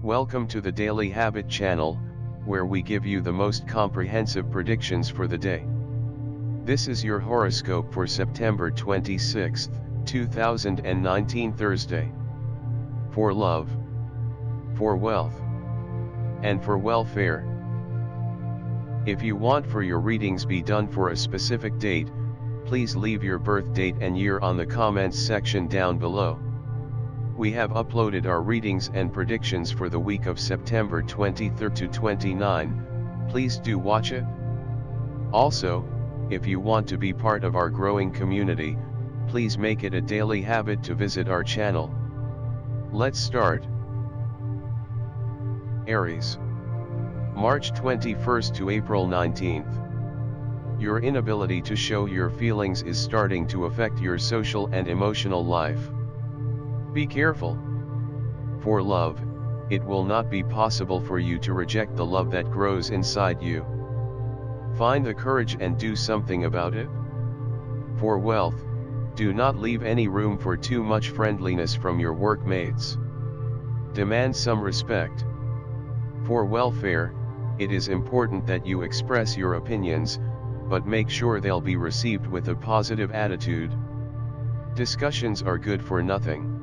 Welcome to the Daily Habit channel, where we give you the most comprehensive predictions for the day. This is your horoscope for September 26, 2019 Thursday. For love, for wealth, and for welfare. If you want for your readings be done for a specific date, please leave your birth date and year on the comments section down below. We have uploaded our readings and predictions for the week of September 23 to 29, please do watch it. Also, if you want to be part of our growing community, please make it a daily habit to visit our channel. Let's start. Aries. March 21st to April 19th. Your inability to show your feelings is starting to affect your social and emotional life. Be careful. For love, it will not be possible for you to reject the love that grows inside you. Find the courage and do something about it. For wealth, do not leave any room for too much friendliness from your workmates. Demand some respect. For welfare, it is important that you express your opinions, but make sure they'll be received with a positive attitude. Discussions are good for nothing.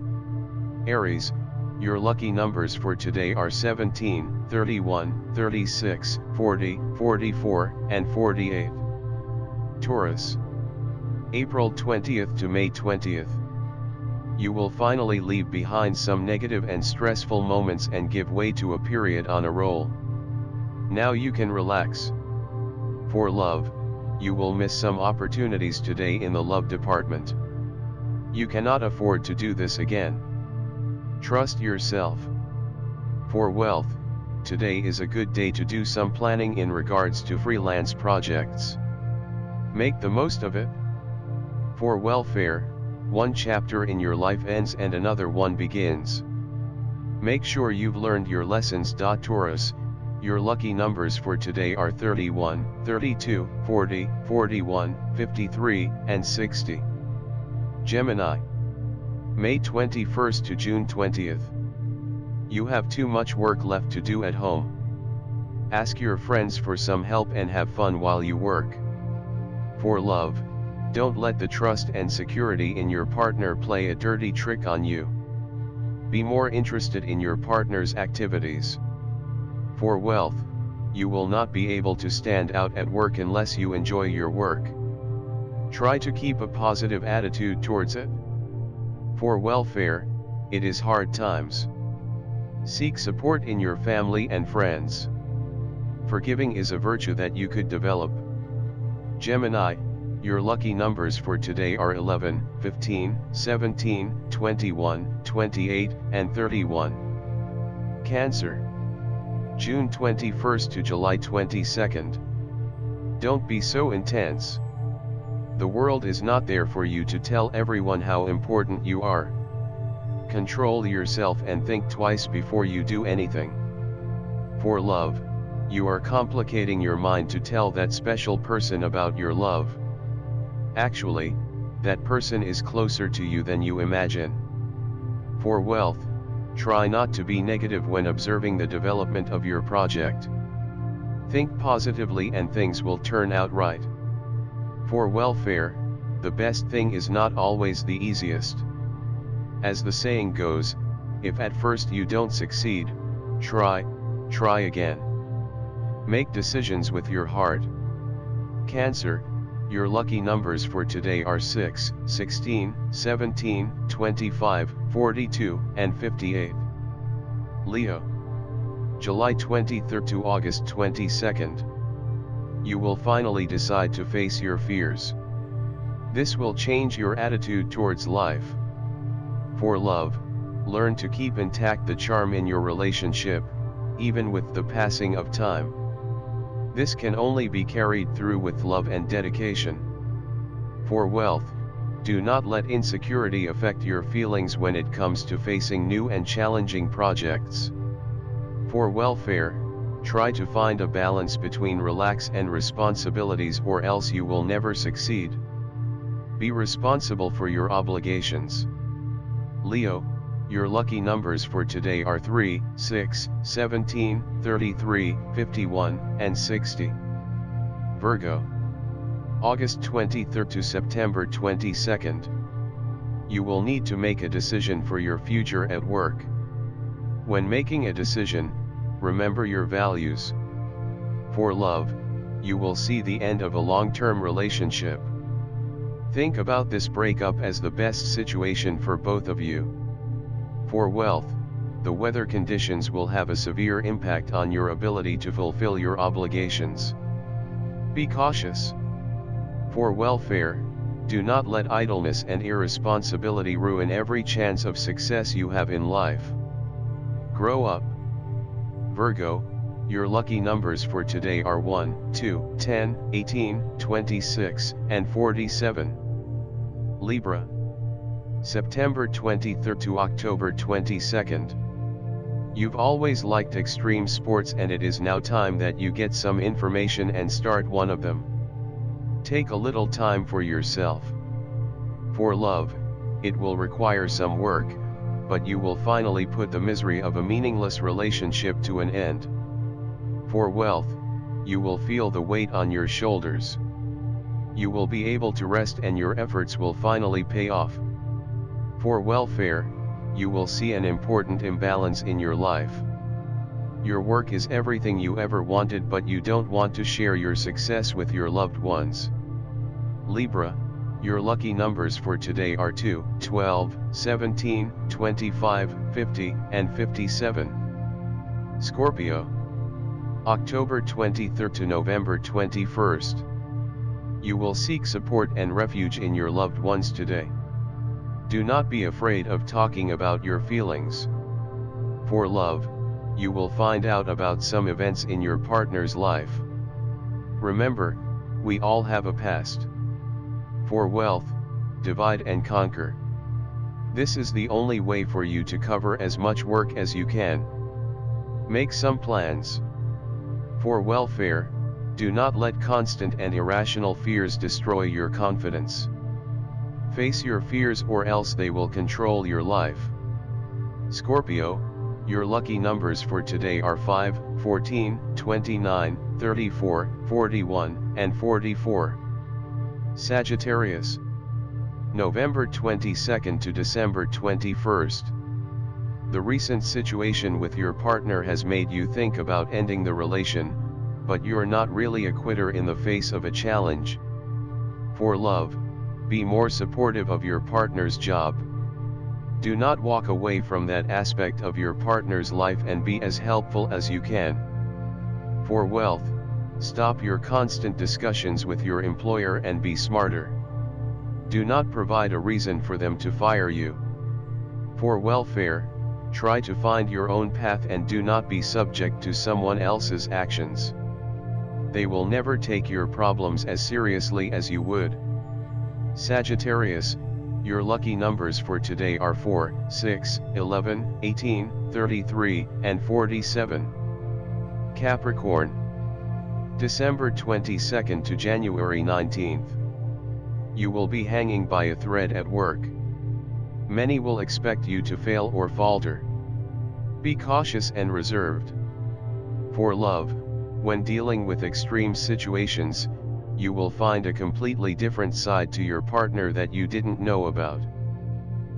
Aries, your lucky numbers for today are 17, 31, 36, 40, 44, and 48. Taurus. April 20th to May 20th. You will finally leave behind some negative and stressful moments and give way to a period on a roll. Now you can relax. For love, you will miss some opportunities today in the love department. You cannot afford to do this again. Trust yourself. For wealth, today is a good day to do some planning in regards to freelance projects. Make the most of it. For welfare, one chapter in your life ends and another one begins. Make sure you've learned your lessons. Taurus, your lucky numbers for today are 31, 32, 40, 41, 53, and 60. Gemini. May 21st to June 20th. You have too much work left to do at home. Ask your friends for some help and have fun while you work. For love, don't let the trust and security in your partner play a dirty trick on you. Be more interested in your partner's activities. For wealth, you will not be able to stand out at work unless you enjoy your work. Try to keep a positive attitude towards it. For welfare, it is hard times. Seek support in your family and friends. Forgiving is a virtue that you could develop. Gemini, your lucky numbers for today are 11, 15, 17, 21, 28, and 31. Cancer. June 21st to July 22nd. Don't be so intense. The world is not there for you to tell everyone how important you are. Control yourself and think twice before you do anything. For love, you are complicating your mind to tell that special person about your love. Actually, that person is closer to you than you imagine. For wealth, try not to be negative when observing the development of your project. Think positively and things will turn out right. For welfare, the best thing is not always the easiest. As the saying goes, if at first you don't succeed, try again. Make decisions with your heart. Cancer, your lucky numbers for today are 6, 16, 17, 25, 42, and 58. Leo. July 23rd to August 22nd. You will finally decide to face your fears. This will change your attitude towards life. For love, learn to keep intact the charm in your relationship, even with the passing of time. This can only be carried through with love and dedication. For wealth, do not let insecurity affect your feelings when it comes to facing new and challenging projects. For welfare, try to find a balance between relax and responsibilities, or else you will never succeed. Be responsible for your obligations. Leo, Your lucky numbers for today are 3, 6, 17, 33, 51, and 60. Virgo. August 23rd to September 22nd. You will need to make a decision for your future at work. When making a decision, remember your values. For love, you will see the end of a long-term relationship. Think about this breakup as the best situation for both of you. For wealth, the weather conditions will have a severe impact on your ability to fulfill your obligations. Be cautious. For welfare, do not let idleness and irresponsibility ruin every chance of success you have in life. Grow up. Virgo, your lucky numbers for today are 1, 2, 10, 18, 26, and 47. Libra. September 23rd to October 22nd. You've always liked extreme sports, and it is now time that you get some information and start one of them. Take a little time for yourself. For love, it will require some work, but you will finally put the misery of a meaningless relationship to an end. For wealth, you will feel the weight on your shoulders. You will be able to rest and your efforts will finally pay off. For welfare, you will see an important imbalance in your life. Your work is everything you ever wanted, but you don't want to share your success with your loved ones. Libra, your lucky numbers for today are 2, 12, 17, 25, 50, and 57. Scorpio. October 23rd to November 21st. You will seek support and refuge in your loved ones today. Do not be afraid of talking about your feelings. For love, you will find out about some events in your partner's life. Remember, we all have a past. For wealth, divide and conquer. This is the only way for you to cover as much work as you can. Make some plans. For welfare, do not let constant and irrational fears destroy your confidence. Face your fears or else they will control your life. Scorpio, your lucky numbers for today are 5, 14, 29, 34, 41, and 44. Sagittarius. November 22nd to December 21st. The recent situation with your partner has made you think about ending the relation, but you're not really a quitter in the face of a challenge. For love, be more supportive of your partner's job. Do not walk away from that aspect of your partner's life and be as helpful as you can. For wealth, stop your constant discussions with your employer and be smarter. Do not provide a reason for them to fire you. For welfare, try to find your own path and do not be subject to someone else's actions. They will never take your problems as seriously as you would. Sagittarius, your lucky numbers for today are 4, 6, 11, 18, 33, and 47. Capricorn. December 22nd to January 19th. You will be hanging by a thread at work. Many will expect you to fail or falter. Be cautious and reserved. For love, when dealing with extreme situations, you will find a completely different side to your partner that you didn't know about.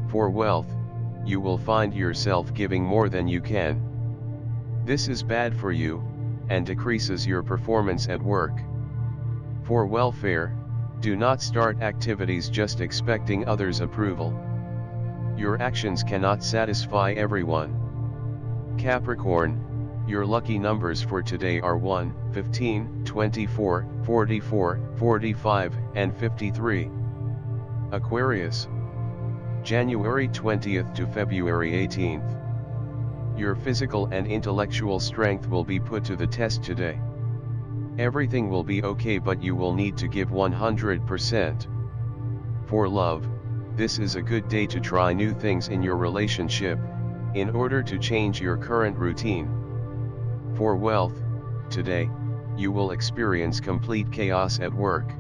For wealth, you will find yourself giving more than you can. This is bad for you, and decreases your performance at work. For welfare, do not start activities just expecting others' approval. Your actions cannot satisfy everyone. Capricorn, your lucky numbers for today are 1, 15, 24, 44, 45, and 53. Aquarius. January 20th to February 18th. Your physical and intellectual strength will be put to the test today. Everything will be okay, but you will need to give 100%. For love, this is a good day to try new things in your relationship, in order to change your current routine. For wealth, today, you will experience complete chaos at work.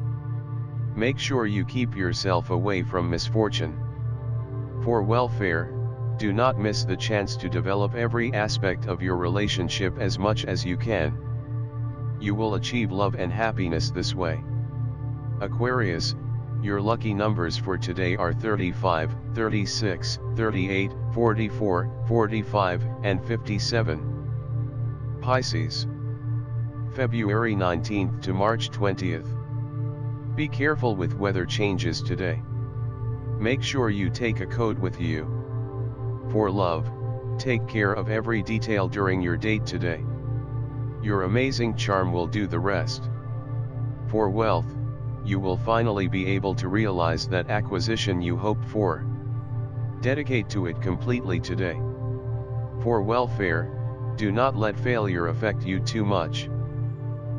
Make sure you keep yourself away from misfortune. For welfare, Do not miss the chance to develop every aspect of your relationship as much as you can. You will achieve love and happiness this way. Aquarius, your lucky numbers for today are 35, 36, 38, 44, 45, and 57. Pisces, February 19th to March 20th. Be careful with weather changes today. Make sure you take a coat with you. For love, take care of every detail during your date today. Your amazing charm will do the rest. For wealth, you will finally be able to realize that acquisition you hoped for. Dedicate to it completely today. For welfare, do not let failure affect you too much.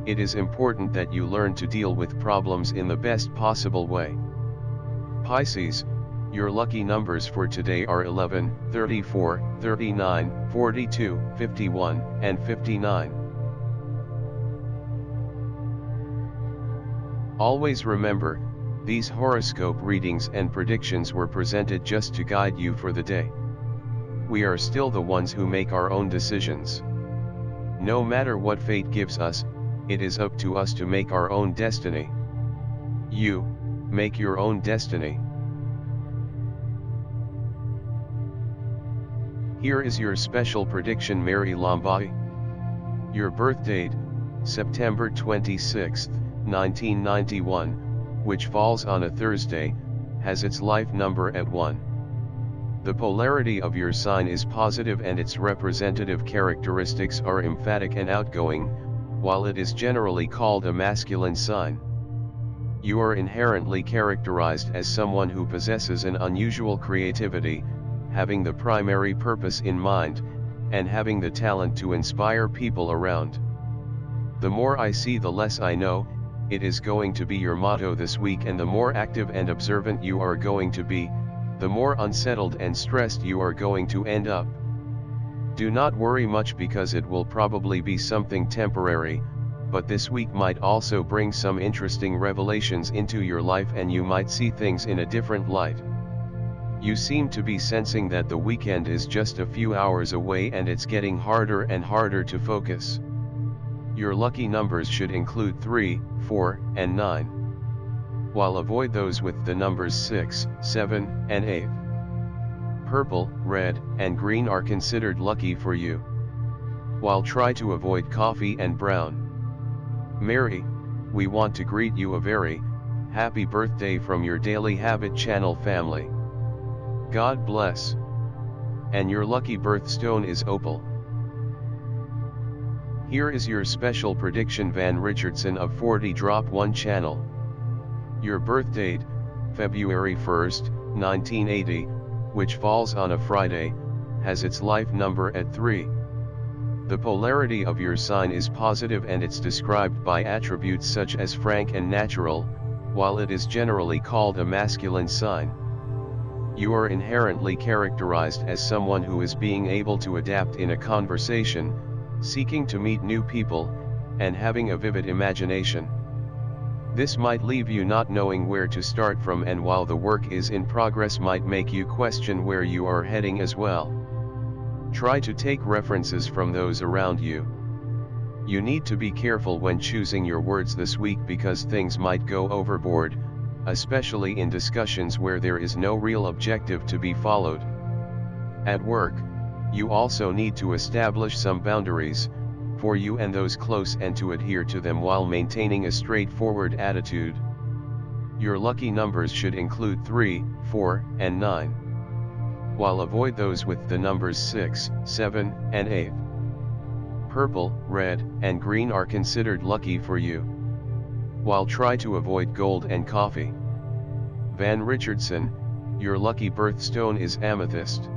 It is important that you learn to deal with problems in the best possible way. Pisces, your lucky numbers for today are 11, 34, 39, 42, 51, and 59. Always remember, these horoscope readings and predictions were presented just to guide you for the day. We are still the ones who make our own decisions. No matter what fate gives us, it is up to us to make our own destiny. You make your own destiny. Here is your special prediction, Mary Lambai. Your birth date, September 26, 1991, which falls on a Thursday, has its life number at 1. The polarity of your sign is positive and its representative characteristics are emphatic and outgoing, while it is generally called a masculine sign. You are inherently characterized as someone who possesses an unusual creativity, having the primary purpose in mind, and having the talent to inspire people around. The more I see, the less I know. It is going to be your motto this week, and the more active and observant you are going to be, the more unsettled and stressed you are going to end up. Do not worry much because it will probably be something temporary, but this week might also bring some interesting revelations into your life and you might see things in a different light. You seem to be sensing that the weekend is just a few hours away and it's getting harder and harder to focus. Your lucky numbers should include 3, 4, and 9. While avoid those with the numbers 6, 7, and 8. Purple, red, and green are considered lucky for you. While try to avoid coffee and brown. Mary, we want to greet you a very happy birthday from your Daily Habit channel family. God bless. And your lucky birthstone is opal. Here is your special prediction, Van Richardson of 40 Drop 1 channel. Your birth date, February 1st, 1980, which falls on a Friday, has its life number at 3. The polarity of your sign is positive and it's described by attributes such as frank and natural, while it is generally called a masculine sign. You are inherently characterized as someone who is being able to adapt in a conversation, seeking to meet new people, and having a vivid imagination. This might leave you not knowing where to start from, and while the work is in progress might make you question where you are heading as well. Try to take references from those around you. You need to be careful when choosing your words this week because things might go overboard, especially in discussions where there is no real objective to be followed. At work, you also need to establish some boundaries, for you and those close, and to adhere to them while maintaining a straightforward attitude. Your lucky numbers should include 3, 4, and 9. While avoid those with the numbers 6, 7, and 8. Purple, red, and green are considered lucky for you. While try to avoid gold and coffee. Van Richardson, your lucky birthstone is amethyst.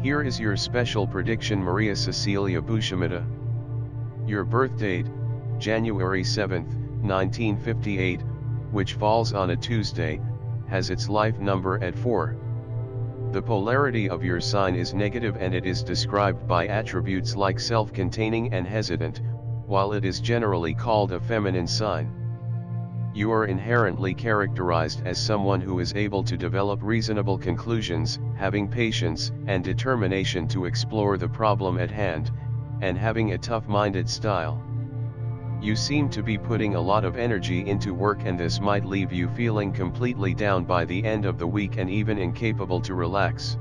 Here is your special prediction, Maria Cecilia Bushamita. Your birth date, January 7, 1958, which falls on a Tuesday, has its life number at 4. The polarity of your sign is negative and it is described by attributes like self-containing and hesitant, while it is generally called a feminine sign. You are inherently characterized as someone who is able to develop reasonable conclusions, having patience and determination to explore the problem at hand, and having a tough-minded style. You seem to be putting a lot of energy into work, and this might leave you feeling completely down by the end of the week and even incapable to relax.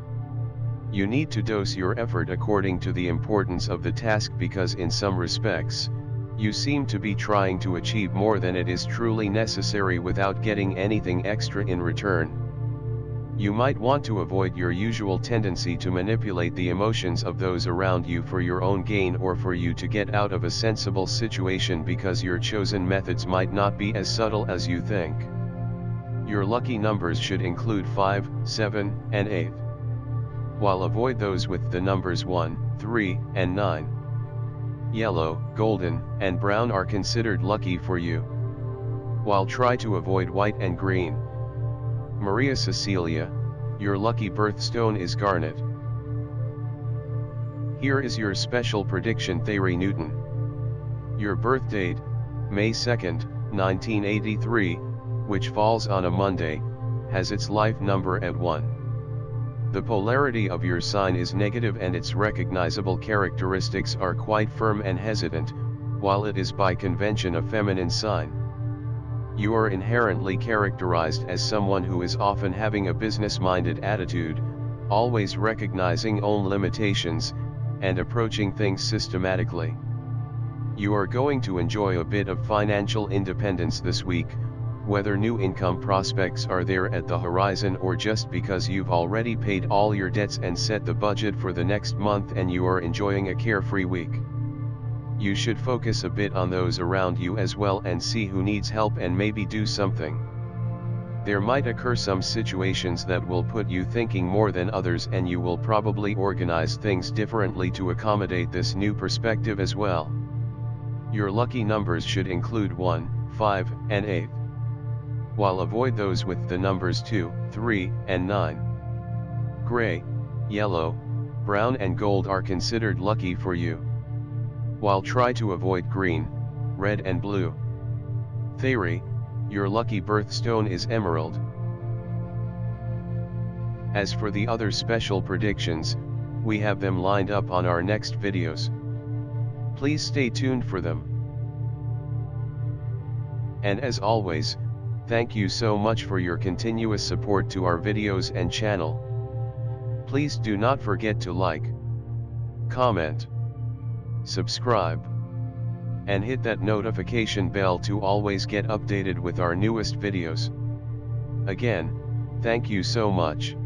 You need to dose your effort according to the importance of the task, because in some respects, you seem to be trying to achieve more than it is truly necessary without getting anything extra in return. You might want to avoid your usual tendency to manipulate the emotions of those around you for your own gain or for you to get out of a sensible situation, because your chosen methods might not be as subtle as you think. Your lucky numbers should include 5, 7, and 8. While avoid those with the numbers 1, 3, and 9. Yellow, golden, and brown are considered lucky for you, while try to avoid white and green. Maria Cecilia, your lucky birthstone is garnet. Here is your special prediction theory Newton. Your birth date, May 2nd, 1983, which falls on a Monday, has its life number at 1. The polarity of your sign is negative and its recognizable characteristics are quite firm and hesitant, while it is by convention a feminine sign. You are inherently characterized as someone who is often having a business-minded attitude, always recognizing own limitations, and approaching things systematically. You are going to enjoy a bit of financial independence this week, whether new income prospects are there at the horizon or just because you've already paid all your debts and set the budget for the next month and you are enjoying a carefree week. You should focus a bit on those around you as well and see who needs help and maybe do something. There might occur some situations that will put you thinking more than others, and you will probably organize things differently to accommodate this new perspective as well. Your lucky numbers should include 1, 5, and 8. While avoid those with the numbers 2, 3, and 9. Gray, yellow, brown and gold are considered lucky for you, while try to avoid green, red and blue. Theory, your lucky birthstone is emerald. As for the other special predictions, we have them lined up on our next videos. Please stay tuned for them. And as always, thank you so much for your continuous support to our videos and channel. Please do not forget to like, comment, subscribe, and hit that notification bell to always get updated with our newest videos. Again, thank you so much.